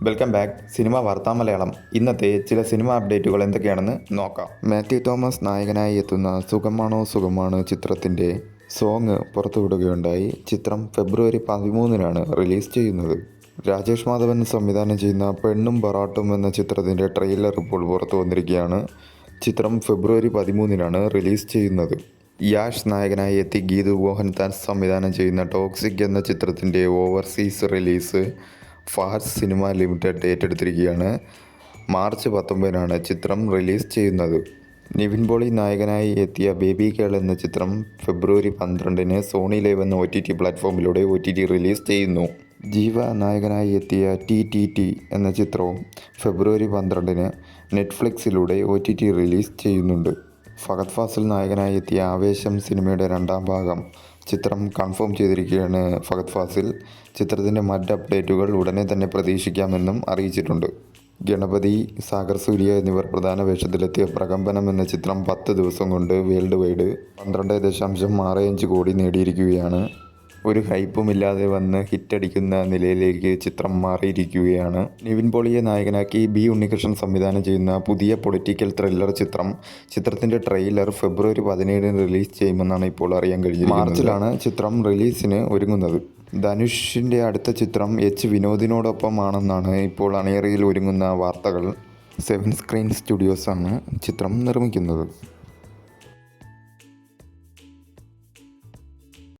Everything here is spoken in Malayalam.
വെൽക്കം ബാക്ക് സിനിമ വാർത്താ മലയാളം. ഇന്നത്തെ ചില സിനിമ അപ്ഡേറ്റുകൾ എന്തൊക്കെയാണെന്ന് നോക്കാം. മാത്യു തോമസ് നായകനായി എത്തുന്ന സുഖമാണോ സുഖമാണ് ചിത്രത്തിൻ്റെ സോങ് പുറത്തുവിടുകയുണ്ടായി. ചിത്രം ഫെബ്രുവരി 13-നാണ് റിലീസ് ചെയ്യുന്നത്. രാജേഷ് മാധവൻ സംവിധാനം ചെയ്യുന്ന പെണ്ണും ബറാട്ടും എന്ന ചിത്രത്തിൻ്റെ ട്രെയിലർ ഇപ്പോൾ പുറത്തു വന്നിരിക്കുകയാണ്. ചിത്രം ഫെബ്രുവരി 13-നാണ് റിലീസ് ചെയ്യുന്നത്. യാഷ് നായകനായി എത്തി ഗീതു മോഹൻദാസ് സംവിധാനം ചെയ്യുന്ന ടോക്സിക് എന്ന ചിത്രത്തിൻ്റെ overseas release Fahad cinema limited ഏറ്റെടുത്തിരിക്കുകയാണ്. മാർച്ച് 19-നാണ് ചിത്രം റിലീസ് ചെയ്യുന്നത്. നിവിൻ പോളി നായകനായി എത്തിയ ബേബി ഗേൾ എന്ന ചിത്രം ഫെബ്രുവരി 12-ന് സോണി ലൈവ് എന്ന OTT പ്ലാറ്റ്ഫോമിലൂടെ OTT റിലീസ് ചെയ്യുന്നു. ജീവ നായകനായി എത്തിയ TTT എന്ന ചിത്രവും ഫെബ്രുവരി 12-ന് നെറ്റ്ഫ്ലിക്സിലൂടെ OTT റിലീസ് ചെയ്യുന്നുണ്ട്. ഫഹദ് ഫാസിൽ നായകനായി എത്തിയ ആവേശം സിനിമയുടെ 2ാം ഭാഗം ചിത്രം കൺഫേം ചെയ്തിരിക്കുകയാണ് ഫഹദ് ഫാസിൽ. ചിത്രത്തിൻ്റെ മറ്റ് അപ്ഡേറ്റുകൾ ഉടനെ തന്നെ പ്രതീക്ഷിക്കാമെന്നും അറിയിച്ചിട്ടുണ്ട്. ഗണപതി, സാഗർ സൂര്യ എന്നിവർ പ്രധാന വേഷത്തിലെത്തിയ പ്രകമ്പനം എന്ന ചിത്രം 10 ദിവസം കൊണ്ട് വേൾഡ് വൈഡ് 12.65 കോടി നേടിയിരിക്കുകയാണ്. ഒരു ഹൈപ്പുമില്ലാതെ വന്ന് ഹിറ്റടിക്കുന്ന നിലയിലേക്ക് ചിത്രം മാറിയിരിക്കുകയാണ്. നിവിൻ പോളിയെ നായകനാക്കി B ഉണ്ണികൃഷ്ണൻ സംവിധാനം ചെയ്യുന്ന പുതിയ പൊളിറ്റിക്കൽ ത്രില്ലർ ചിത്രത്തിൻ്റെ ട്രെയിലർ ഫെബ്രുവരി 17-ന് റിലീസ് ചെയ്യുമെന്നാണ് ഇപ്പോൾ അറിയാൻ കഴിഞ്ഞിരിക്കുന്നത്. മാർച്ചിലാണ് ചിത്രം റിലീസിന് ഒരുങ്ങുന്നത്. ധനുഷിൻ്റെ അടുത്ത ചിത്രം വിനോദിനോടൊപ്പമാണെന്നാണ് ഇപ്പോൾ അണിയറയിൽ ഒരുങ്ങുന്ന വാർത്തകൾ. 7 സ്ക്രീൻ സ്റ്റുഡിയോസാണ് ചിത്രം നിർമ്മിക്കുന്നത്.